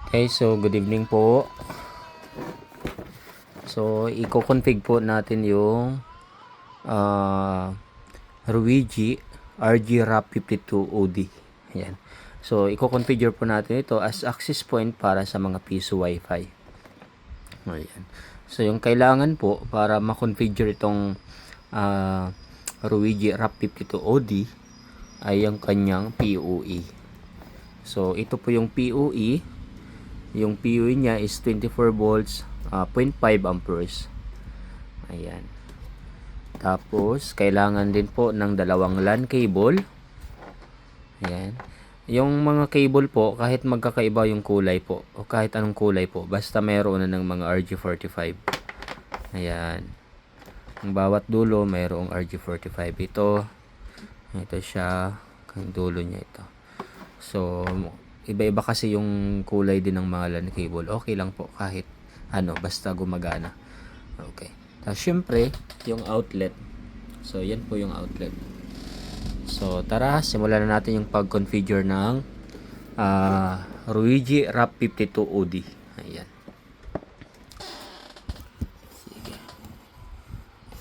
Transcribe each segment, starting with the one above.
Okay, so good evening po. So, i-config po natin yung Ruigi RG RAP 52 OD. Ayan. So, i-configure po natin ito as access point para sa mga piso Wi-Fi. Ayan. So, yung kailangan po para ma-configure itong Ruigi RAP 52 OD ay yung kanyang PoE. So, ito po yung PoE. Yung PoE niya is 24 volts, 0.5 amperes. Ayan. Tapos, kailangan din po ng dalawang LAN cable. Ayan. Yung mga cable po, kahit magkakaiba yung kulay po, o kahit anong kulay po, basta mayroon na ng mga RG45. Ayan. Ang bawat dulo, mayroong RG45. Ito siya. Ang dulo niya ito. So, iba-iba kasi yung kulay din ng mga LAN cable. Okay lang po kahit ano, basta gumagana. Okay. Tapos, syempre, yung outlet. So, yan po yung outlet. So, tara, simulan na natin yung pag-configure ng Ruigi RAP 52 OD. Ayan. Sige.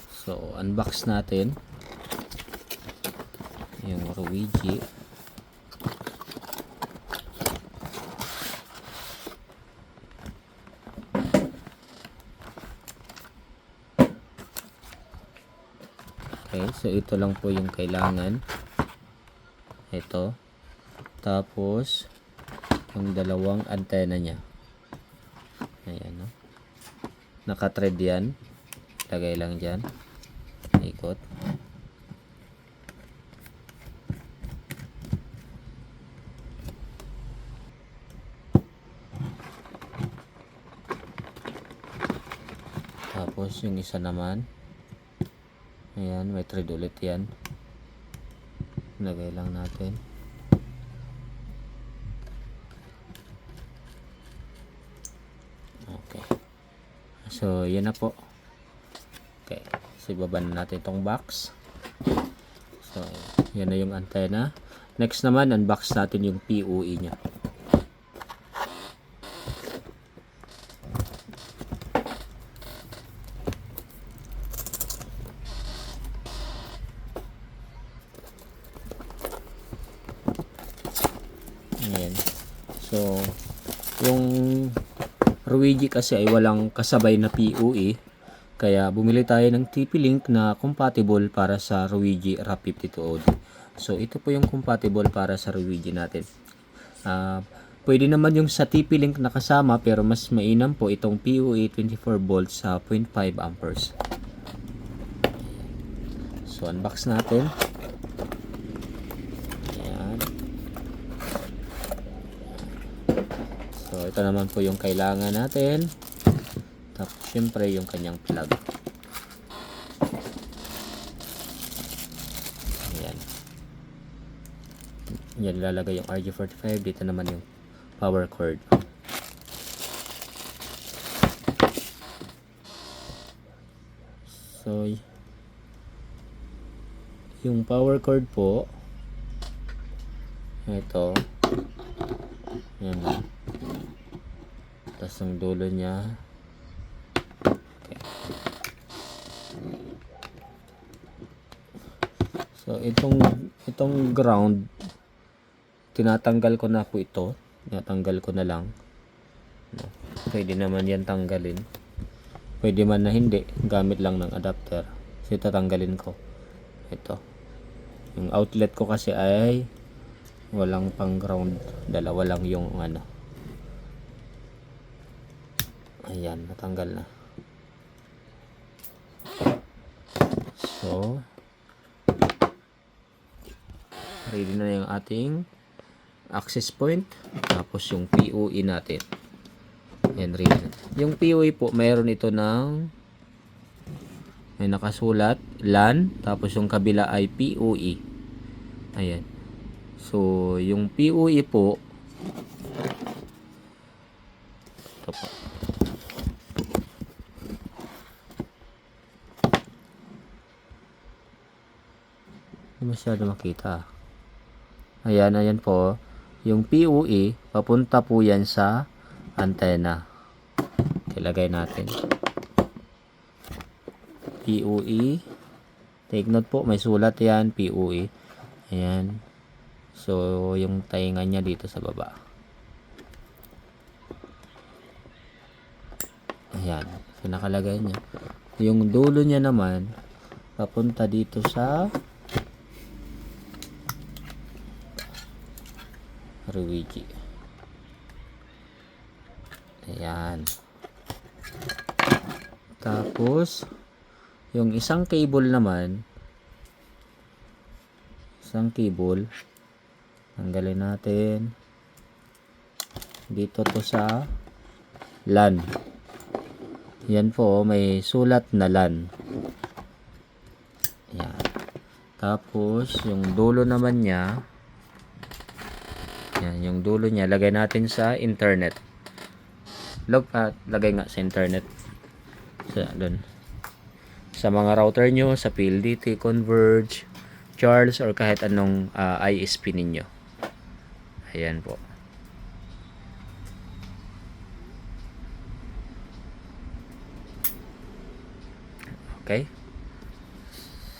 So, unbox natin yung Ruigi. Okay, so ito lang po yung kailangan. Ito. Tapos, yung dalawang antena niya. Ayan, no? Naka-thread yan. Lagay lang dyan. Ikot. Tapos, yung isa naman. Ayan, may thread ulit yan. Lagay lang natin. Okay. So, yan na po. Okay. So, ibaba na natin itong box. So, yan na yung antenna. Next naman, unbox natin yung PoE nya. Ayan. So, yung Ruigi kasi ay walang kasabay na PoE. Kaya bumili tayo ng TP-Link na compatible para sa Ruigi RAP 52 OD. So, ito po yung compatible para sa Ruigi natin. Pwede naman yung sa TP-Link na kasama pero mas mainam po itong PoE 24 volts sa 0.5 amperes. So, unbox natin. So, ito naman po yung kailangan natin. Tapos, syempre, yung kanyang plug. Ayan. Yan, ilalagay yung RG45. Dito naman yung power cord. So, yung power cord po, ito. Yan. Tapos ang dulo niya. Okay. So itong ground, tinatanggal ko na po ito. Tinatanggal ko na lang. Pwede naman yan tanggalin. Pwede man na hindi, gamit lang ng adapter. So tatanggalin ko. Ito. Yung outlet ko kasi ay walang pang ground. Dalawa lang yung ano. Ayan, natanggal na. So, ready na yung ating access point. Tapos yung PoE natin. Ayan, ready na. Yung PoE po, mayroon ito ng may nakasulat, LAN. Tapos yung kabila ay PoE. Ayan. So, yung PoE po, ito po. Hindi masyado makita. Ayan, ayan po. Yung PUE, papunta po yan sa antena. Ilagay natin. PUE. Take note po, may sulat yan, PUE. Ayan. So, yung tainga niya dito sa baba. Ayan. So, nakalagay niya. Yung dulo niya naman, papunta dito sa Ruigi. Ayan. Tapos, yung isang cable naman, tanggalin natin. Dito to sa LAN. Yan po, may sulat na LAN. Ayan. Tapos, yung dulo naman niya, yan, yung dulo niya, lagay natin sa internet. Lagay nga sa internet. Doon. Sa mga router nyo, sa PLDT, Converge, Charles, or kahit anong ISP ninyo. Ayan po. Okay.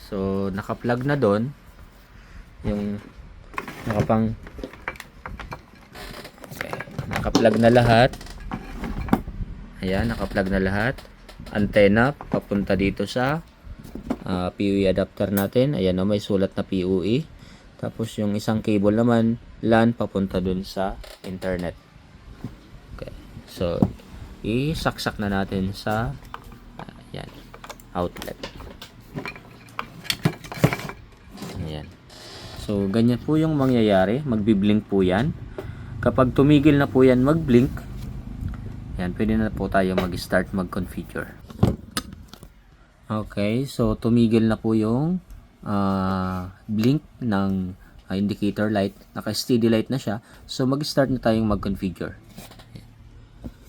So, naka-plug na doon. Yung naka-plug na lahat. Ayan, naka-plug na lahat. Antena, papunta dito sa PUE adapter natin. Ayan o, may sulat na PUE. Tapos yung isang cable naman, LAN, papunta dun sa internet. Okay. So, isaksak na natin sa ayan, outlet. Ayan. So, ganyan po yung mangyayari. Magbi-blink po yan. Kapag tumigil na po yan mag-blink, yan, pwede na po tayo mag-start mag-configure. Okay, so tumigil na po yung blink ng indicator light. Naka-steady light na siya. So, mag-start na tayong mag-configure.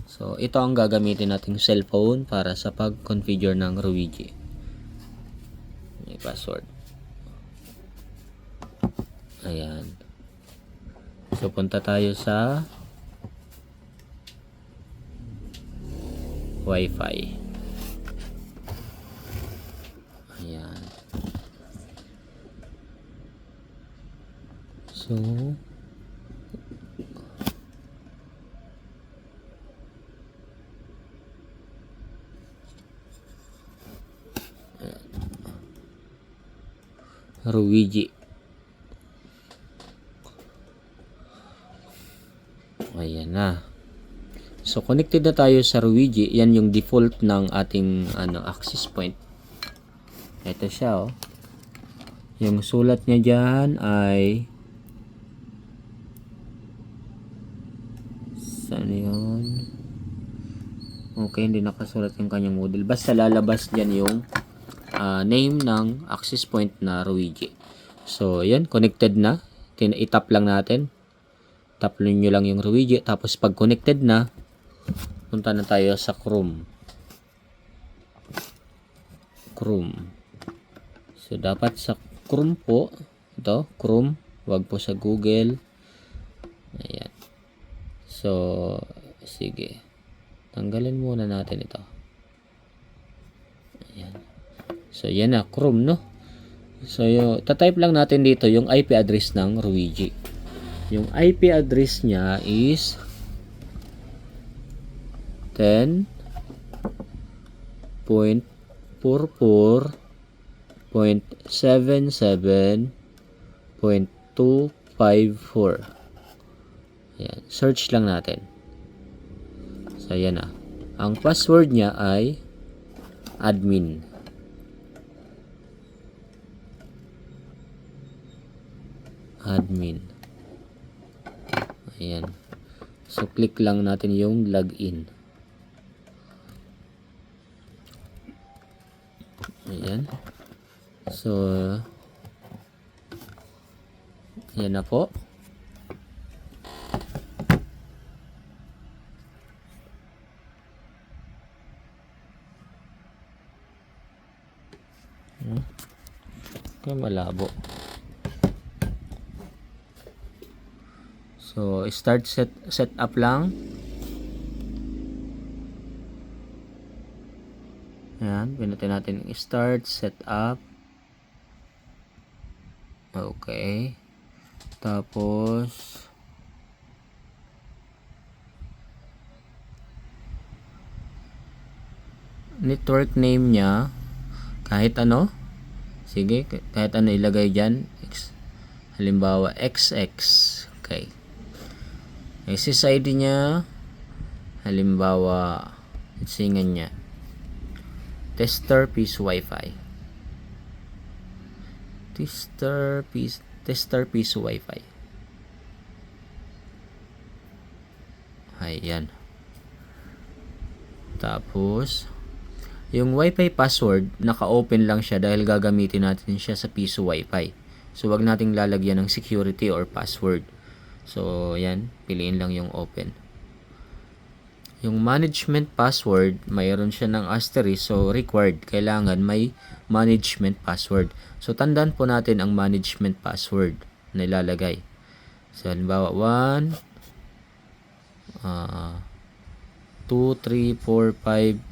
So, ito ang gagamitin nating cellphone para sa pag-configure ng Ruigi. May password. Ayan. So, punta tayo sa Wi-Fi. Ayan. So, Ruigi. Ayan na. So, connected na tayo sa Ruigi. Yan yung default ng ating access point. Ito siya, oh. Yung sulat niya dyan ay saan yun? Okay, hindi nakasulat yung kanyang model. Basta lalabas dyan yung name ng access point na Ruigi. So, yan. Connected na. I-tap lang natin. Tap nyo lang yung Ruigi. Tapos, pag connected na, punta na tayo sa Chrome. So, dapat sa Chrome po. Ito, Chrome. Wag po sa Google. Ayan. So, sige. Tanggalin muna natin ito. Ayan. So, yan na. Chrome, no? So, tatype lang natin dito yung IP address ng Ruigi. Yung IP address niya is 10.44.77.254. Ayan. Search lang natin. So, ayan na. Ang password niya ay admin. Ayan. So, click lang natin yung login. Ayan. So, ayan na po. Okay, malabo. So, start set up lang. Ayan, pinutin natin start set up. Okay. Tapos network name niya kahit ano. Sige, kahit ano ilagay diyan. Halimbawa XX. Okay. SSID niya halimbawa singan niya tester piece wifi. Tester piece wifi. Ayan. Tapos yung wifi password naka-open lang siya dahil gagamitin natin siya sa piso wifi. So wag nating lalagyan ng security or password. So yan, piliin lang yung open. Yung management password, mayroon siya ng asterisk, so required, kailangan may management password. So tandaan po natin ang management password na ilalagay. So halimbawa 1 2 3 4 5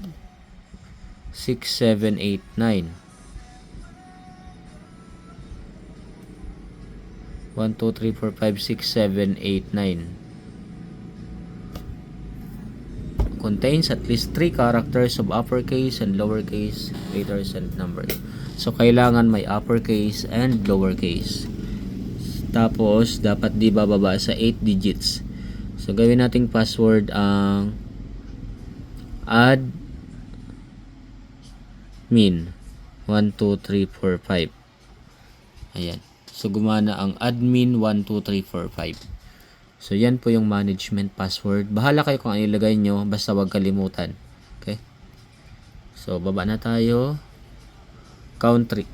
6 7 8 9 1 2 3 4 5 6 7 8 9 contains at least 3 characters of uppercase and lowercase letters and numbers. So kailangan may uppercase and lowercase. Tapos dapat di bababa sa 8 digits. So gawin nating password ang admin 1 2 3 4 5. Ayan. So gumana ang admin 1 2 3 4 5. So, yan po yung management password. Bahala kayo kung ano ilagay nyo. Basta wag kalimutan. Okay? So, baba na tayo. Country.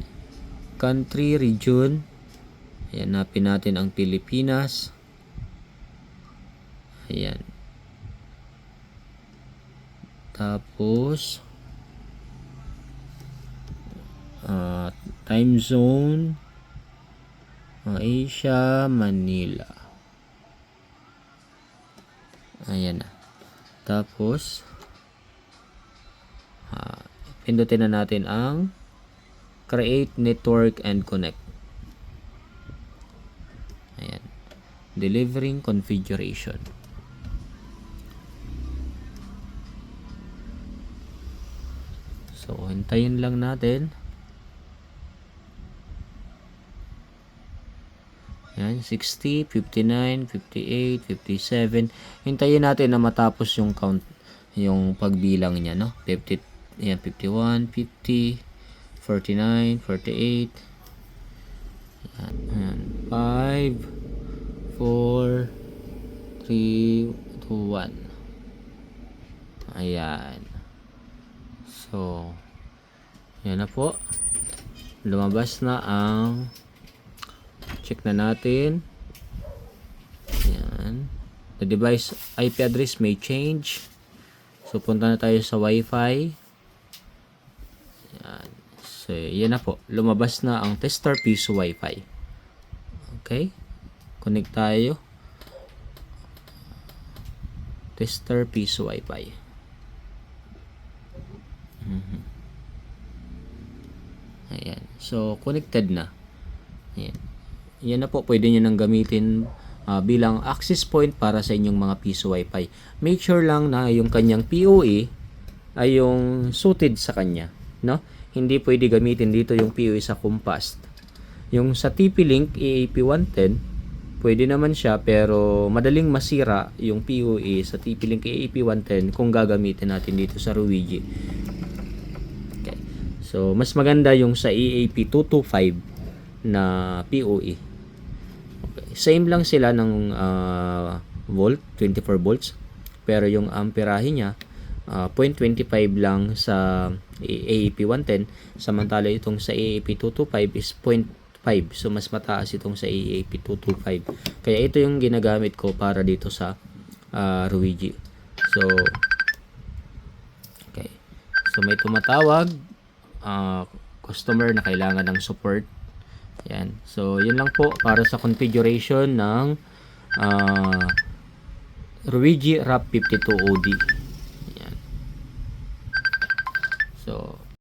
Country, region. Ayan, napin natin ang Pilipinas. Ayan. Tapos, time zone. Asia, Manila. Ayan na. Tapos, pindutin na natin ang create network and connect. Ayan. Delivering configuration. So, hintayin lang natin. Yan, 60, 59, 58, 57. Hintayin natin na matapos yung count, yung pagbilang niya, no? 50, yan, 51, 50, 49, 48. Yan, 5, 4, 3, 2, 1. Ayan. So, yan na po. Lumabas na ang check na natin. Ayan. The device IP address may change. So, punta na tayo sa Wi-Fi. Ayan. So, yan na po. Lumabas na ang tester piece Wi-Fi. Okay. Connect tayo. Tester piece Wi-Fi. Ayan. So, connected na. Ayan. Yan na po, pwede nyo nang gamitin bilang access point para sa inyong mga piso Wi-Fi. Make sure lang na yung kanyang PoE ay yung suited sa kanya, no? Hindi pwede gamitin dito yung PoE sa Compass. Yung sa TP-Link EAP110, pwede naman siya pero madaling masira yung PoE sa TP-Link EAP110 kung gagamitin natin dito sa Ruigi. Okay. So, mas maganda yung sa EAP225 na PoE. Okay. Same lang sila ng volt, 24 volts. Pero yung amperahe niya, 0.25 lang sa EAP110. Samantala itong sa EAP225 is 0.5. So, mas mataas itong sa EAP225. Kaya ito yung ginagamit ko para dito sa Ruigi. So, okay. So, may tumatawag customer na kailangan ng support. Yan. So, yun lang po para sa configuration ng Ruigi RAP 52OD. Yan. So,